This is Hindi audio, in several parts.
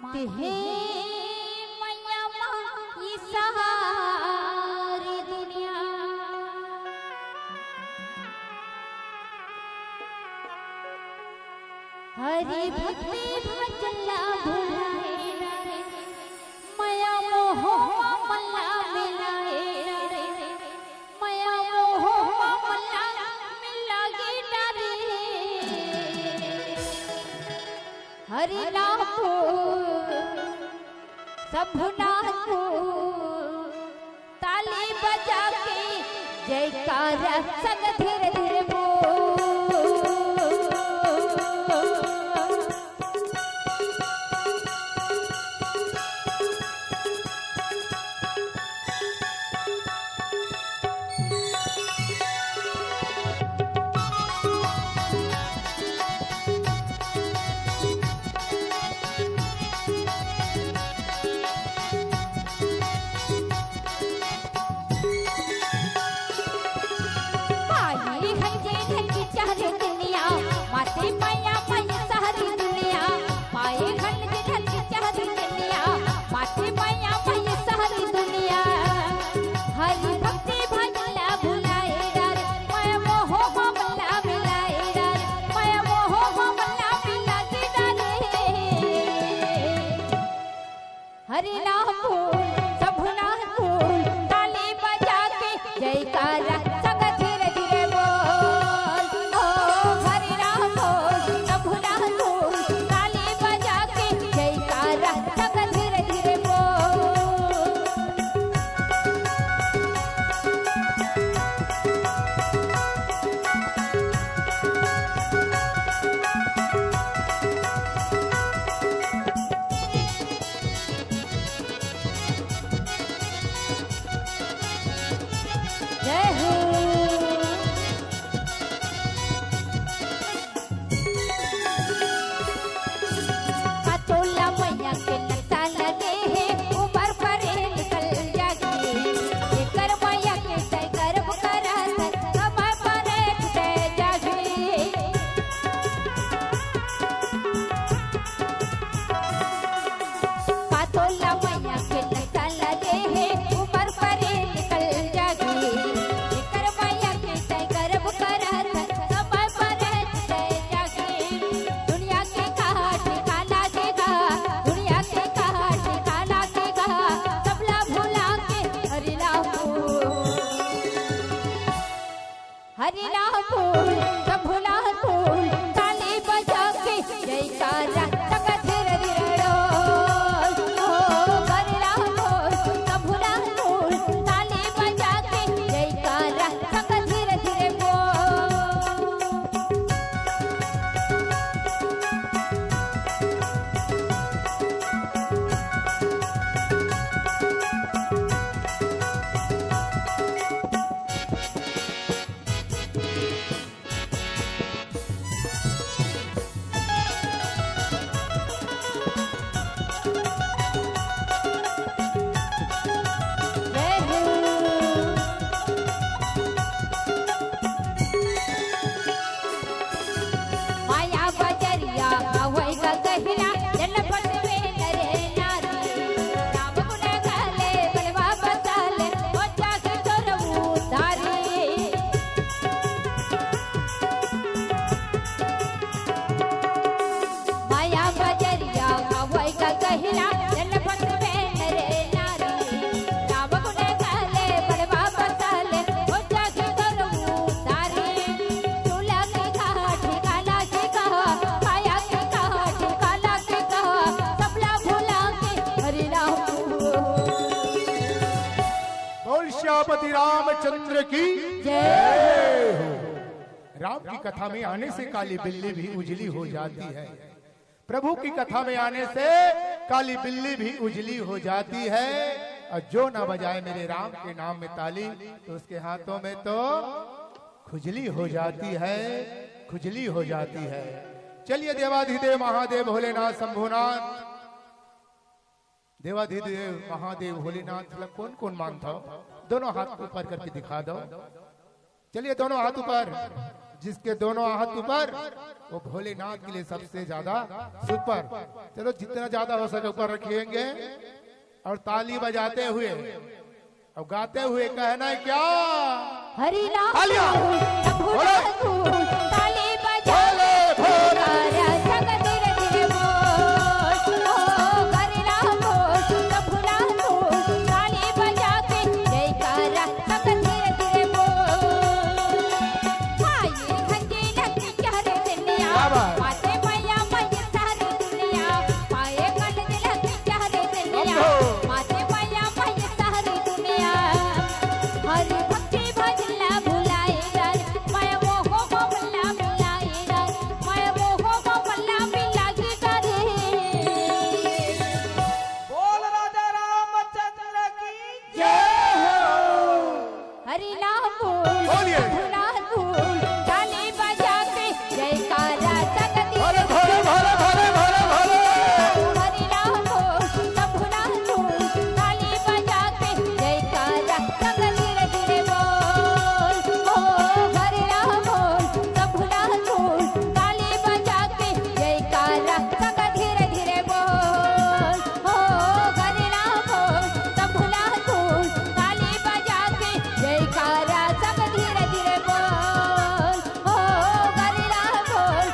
माते है मैया माई सारी दुनिया। हरि भक्ति भजला भुलाए मैया मोह मल्ला मिलाए मैया मोह मल्ला मिला गिटारे। हरि नाम शंभुनाथ ताली बजा के जयकारा संग धीरे धीरे माते मैया मैया सारी दुनिया पाए घन घन चाहती दुनिया माते मैया मैया सारी दुनिया। हरि भक्ति भजला भुलाए डर मैं मोह मल्ला मिलाए डर मैं मोह मल्ला मिला के डरे। हरि नाम शंभुनाथ ताली बजा के जयकारा संग धीरे धीरे बोल। हरि नाम शंभुनाथ ताली बजा के जयकारा संग धीरे धीरे बोल। जय हो पतोला मैया के नशा लगे है ऊपर परे निकल जागे कर मैया के तय गर्भ करा कमर परे टूटे जागे। पतोला मैया के नशा लगे है ऊपर परे निकल जागे कर मैया के तय गर्भ करा कमर परे टूटे जागे। दुनिया के कहा ठिकाना देगा दुनिया के कहा ठिकाना देगा सबला भुला के हरि नाम शंभुनाथ ताली बजा के जयकारा संग धीरे धीरे डोल। हरि नाम शंभुनाथ ताली बजा के जयकारा संग धीरे धीरे बोल। जय हो माया बजरिया अवै का गहरा जनपद में नरे नारी राम गुण गाले बलवा बसाले ओ जाके तोरऊ धारी। माया बजरिया अवै का गहरा जनपद में नरे नारी राम गुण गाले बलवा बसाले ओ जाके तोरऊ धारी। चूल्हा के कहा ठिकाना के कहा माया के कहा ठिकाना के कहा सबला भुला के हरि नाम बोल श्यामपति रामचंद्र की जय। हो। राम की कथा में आने से काली बिल्ली भी उजली हो जाती है। प्रभु की कथा में आने से काली बिल्ली भी उजली हो जाती है। और जो न बजाए मेरे राम के नाम में ताली तो उसके हाथों में तो खुजली हो जाती है, खुजली हो जाती है। चलिए देवाधिदेव महादेव भोलेनाथ शंभुनाथ देवाधिदेव महादेव भोलेनाथ कौन कौन मानता हो? दोनों हाथ ऊपर करके दिखा दो। चलिए दोनों हाथ ऊपर जिसके दोनों हाथ ऊपर वो भोलेनाथ के लिए सबसे ज्यादा सुपर। चलो जितना ज्यादा हो सके ऊपर रखेंगे और ताली बजाते हुए और गाते हुए कहना है क्या? हरि नाम तालियां। बोलो ताली बजा भोला जग धीरे धीरे बोल ओ हरि नाम प्रभु नाम ताली बजा के जयकारा जग धीरे धीरे बोल। आए घंटी लगी चारे दुनिया माते मैया मैया सारी दुनिया पाए गल लगी चारे दुनिया माते मैया मैया सारी दुनिया हरि भक्ति भजला भुलाए रे मैं वो हो बल्ला मिलाए रे मैं वो हो बल्ला मिलागी करे। बोल राजा रामचंद्र की जय हो। हरि नाम बोल बोलिए। भोला बोल ताली बजा के जयकारा जग भोले धीरे भोले भोले भोले भोले भोले। हरि नाम बोल भोला बोल ताली बजा के जयकारा जग धीरे धीरे बोल ओ हरि नाम बोल भोला बोल ताली बजा के जयकारा जग धीरे धीरे बोल ओ हरि नाम बोल भोला बोल ताली बजा के जयकारा जग धीरे धीरे बोल ओ हरि नाम बोल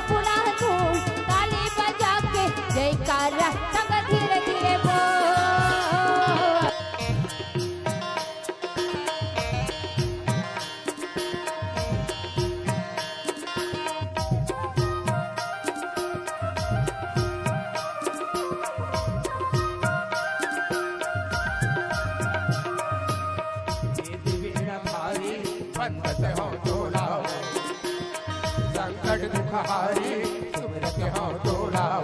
भोला बोल ताली बजा के जयकारा जग धीरे धीरे बोल। भारी बंदत हो डोलाओ संकट दुखहारी सुमरत हो डोलाओ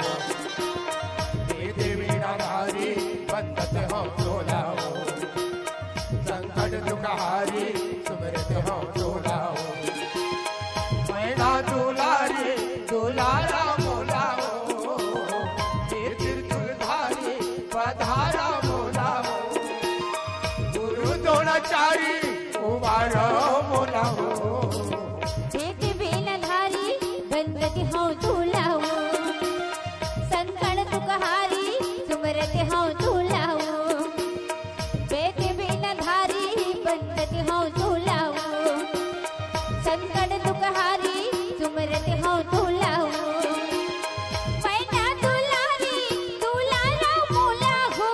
हे देवी नारी बंदत हो डोलाओ संकट दुखहारी सुमरत हो डोलाओ मैना दुलारी दुलारा बोलाओ हे त्रिशूलधारी पधारा बोलाओ गुरु द्रोणाचारी उबारो बोलाओ भेद बेलधारी बंदत हो झूलाओ संकट दुखहारी सुमरत हो झूलाओ भेद बेलधारी बंदत हो झूलाओ संकट दुखहारी सुमरत हो झूलाओ मैना दुलारी दुलारा बोला हो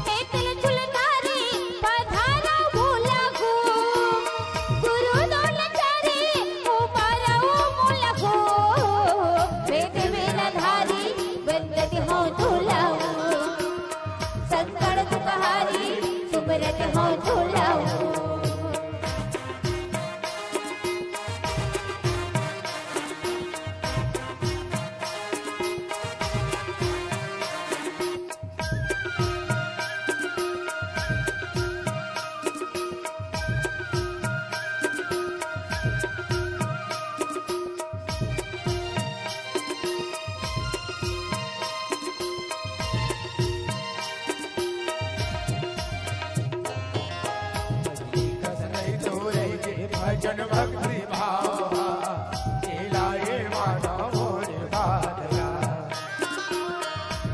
हे त्रिशूलधारी पधारा बोला हो गुरु द्रोणाचारी उबारा बोला हो भेद बेलधारी बंदत हो झूलाओ संकट दुखहारी सुमरत हो झूलाओ। भजन भक्ति भाव लाए माना मोर बादला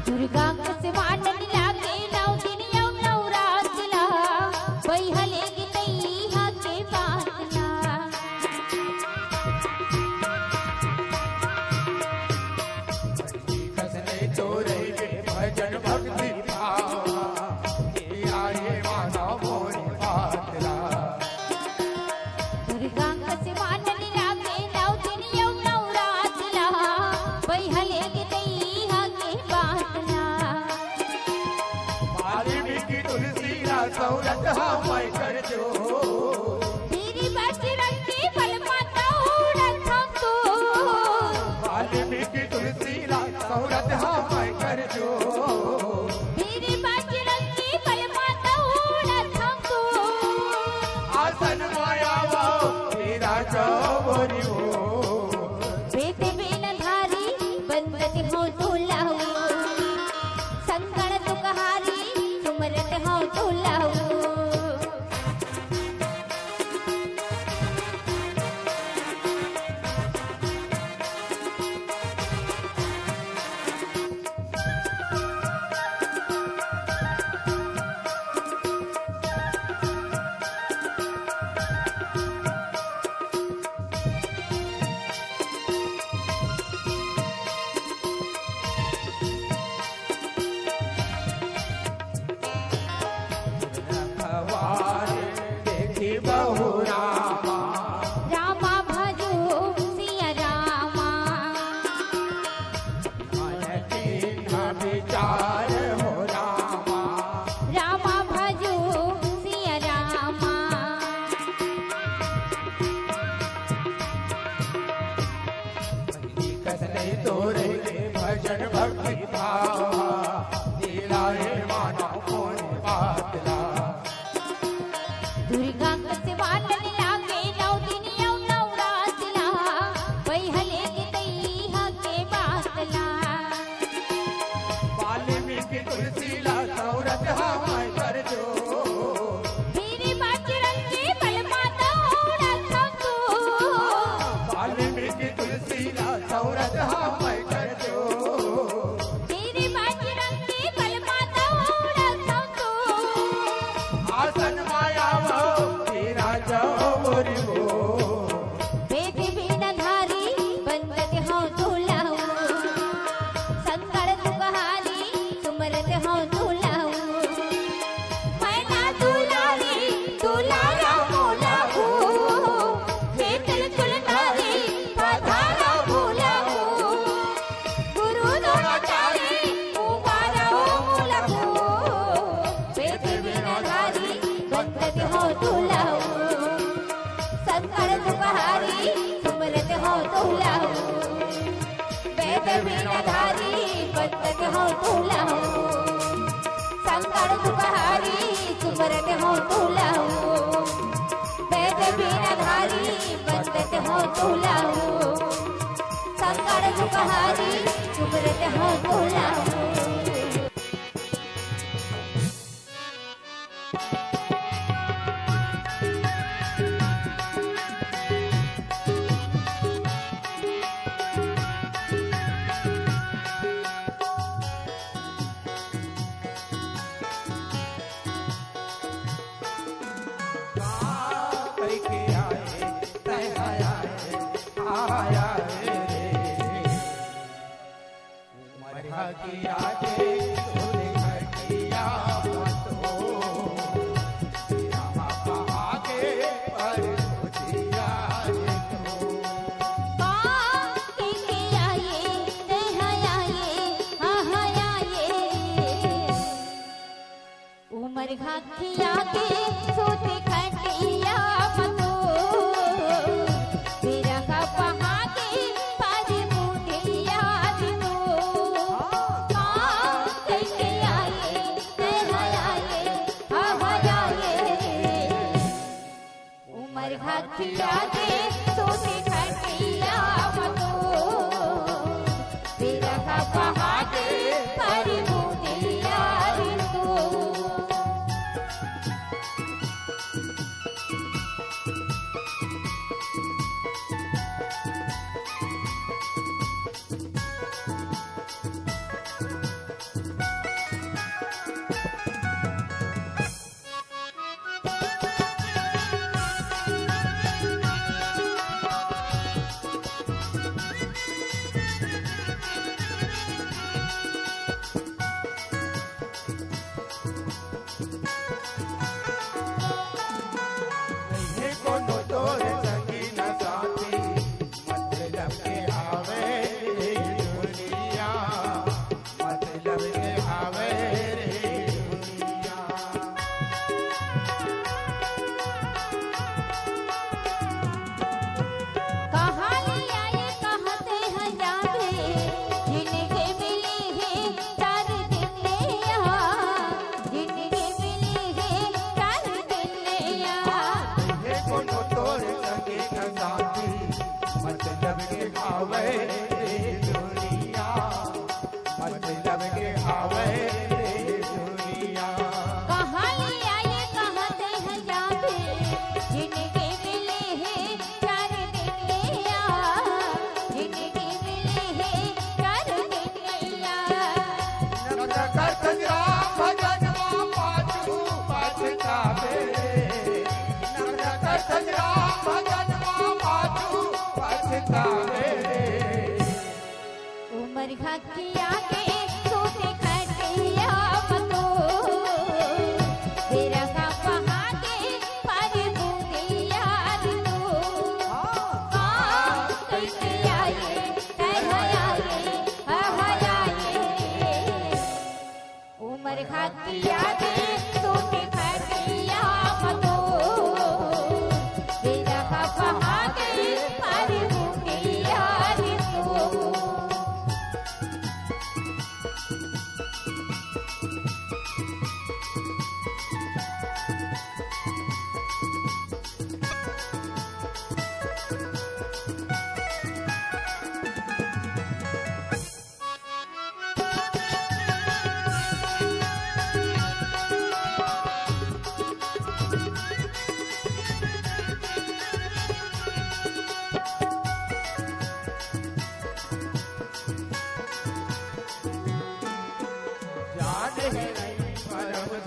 दुर्गा से वाटन लागे नौ दिन यौ नवरात्रा बैहले गीतैहा के बातना कसने तोरे भजन भक्ति भाव लाए माना मोर बादला दुर्गा से वाटन लागे नौ दिन यौ नवरात्रा बैहले गीतैहा के बातना वाल्मीकि तुलसी सौरत मैं कर जो तेरी बजरंगी बल माता उड़त हम तो वाल्मीकि तुलसी सौरत मैं कर जो तेरी बजरंगी बल माता उड़त हम तो आसन माया तेरा चौबरी हो भेद बेलधारी बंदत हो झूलाओ संकट दुखहारी सुमरत हो झूलाओ। दर्शन भक्ति भाव दिलाए मानव कोई बात ला। दुर्गा के सिवान लागे 9 दिन यौ नवरातला बैहले के दैहा के बातला। वाल्मीकि तुलसी ला सौरत हमाय कर जो मेरे बजरंगी बलमाता रखो। वाल्मीकि तुलसी ला सौरत हमाय कर जो मेरे बजरंगी बलमाता रखो। आसन माया वो तेरा चौरी वो वेद वीणाधारी बंदत हो दुलाऊ संकट दुखहारी सुमरत हो दुलाऊ। मैना दुलारी दुलारा मोलाऊ खेतल कुलनारी पधारा बोलाऊ। गुरु द्रोणाचारी उबारा मोलाऊ वेद वीणाधारी बंदत हो दुलाऊ संकट दुखहारी सुमरत हो दुलाऊ। वेद वीणाधारी बंदत हो दुलाऊ संकट दुखहारी सुमरत हो दुलाऊ। वेद वीणाधारी बंदत हो दुलाऊ संकट दुखहारी सुमरत हो दुलाऊ। के आए तय आया आया रे मरहा किया के तूने किया तो यहाँ कहा के पर खुशिया उमर घाटिया के सोते खटिया मतो तेरा का पहा के पर मुंडिया दिनो। के आए उमर घाटिया के सोते खटिया मतो तेरा का पहा के पर मुंडिया दिनो। कोनो तोर संगी न साथी मतलब के आवे रे दुनिया मतलब के आवे रे दुनिया। कहाँ ले आए कहते हैं जागे जिनके मिली है 4 दिन ले आ जिनके मिली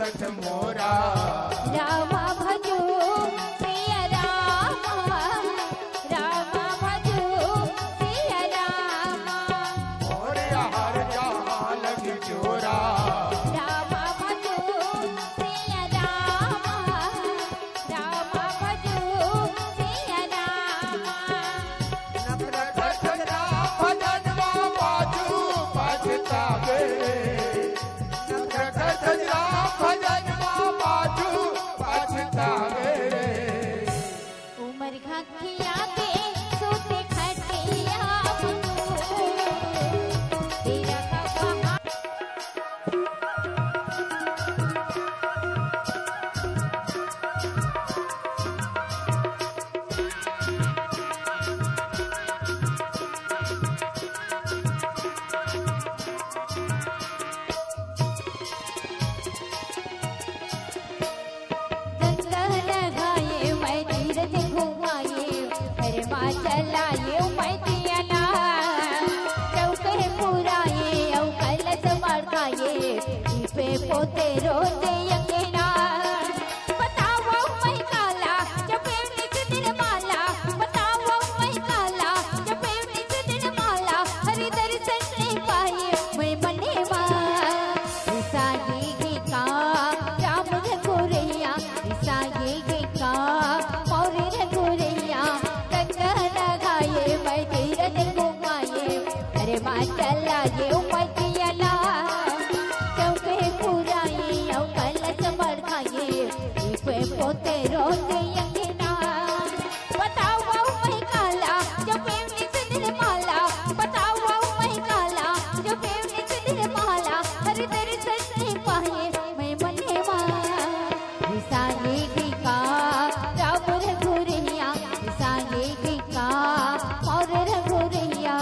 सठ मोरा। रामा भजो प्रिय रामा, रामा भजो प्रिय रामा, और हर जहाँ लगी चोरा। रामा भजो प्रिय रामा, रामा भजो प्रिय रामा। नफरत सजना भजनवा बाजू पछतावे, नफरत सजना भजनवा बाजू पछतावे। उमर घाटिया के सोते खटिया तेरा का गंगा लगाए मैं तीरथ घुमाए, हर माँ चलाए मैं दियाना, चौके पुराए औ कलश मड़काए, दीपे पोते रोते यंगेना। बताओ मैं काला जपे निज निर्माला, बताओ मैं काला जपे निज निर्माला, हरि दर्शन ने पाए मैं मनेवा। ईसाई का राम रघुरैया, ईसाई का और रघुरैया, गंगा लगाए मैं तीरथ घुमाए, अरे माँ चलाए मतियला, चौके पुराए औ कलश मड़काए, दीपे पोते रोते यंगना। बताओ मैं काला जपे निज निर्माला, बताओ मैं काला जपे निज निर्माला, हरि दर्शन ने पाए मैं मनेवा। ईसाई का राम रघुरैया, ईसाई का और रघुरैया।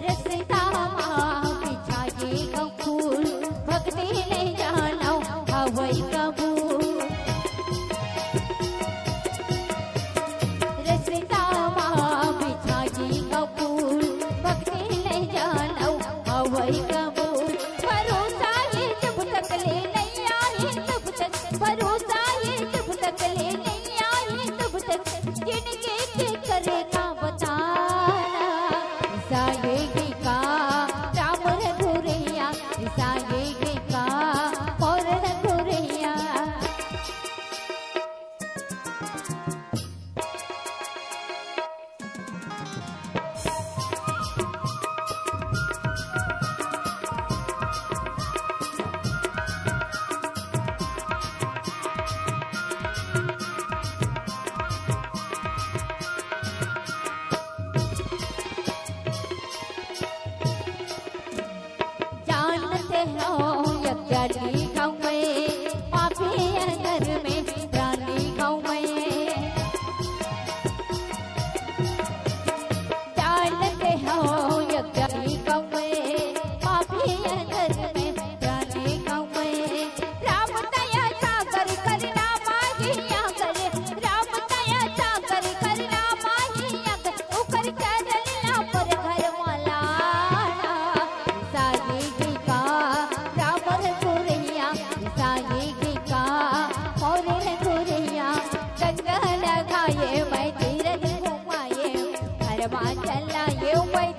रसता बिछाए फूल, भक्ति ले जानो हवई कबूल। रसता बिछाए फूल, भक्ति ले जानो हवई कबूल। भरोसा ये जब तक ले नहीं आए तब तक, भरोसा ये जब तक ले नहीं आए तब तक, जिनके के करेगा बताना। ईसाई का राम रघुरैया, ईसाई का और रघुरैया। जानते हो यज्ञानी गाँव में, पापी घर में प्राणी गाँव में। जानते हो यज्ञानी गाँव में, पापी घर में प्राणी गाँव में। राम दया सागर करना माहिया करे, राम दया सागर करना माहिया करे, उकर चरना पर घर वाला। ईसाई का राम रघुरैया, ईसाई का और रघुरैया, गंगा लगाए मैं तीरथ घुमाए, हर माँ चलाए मैं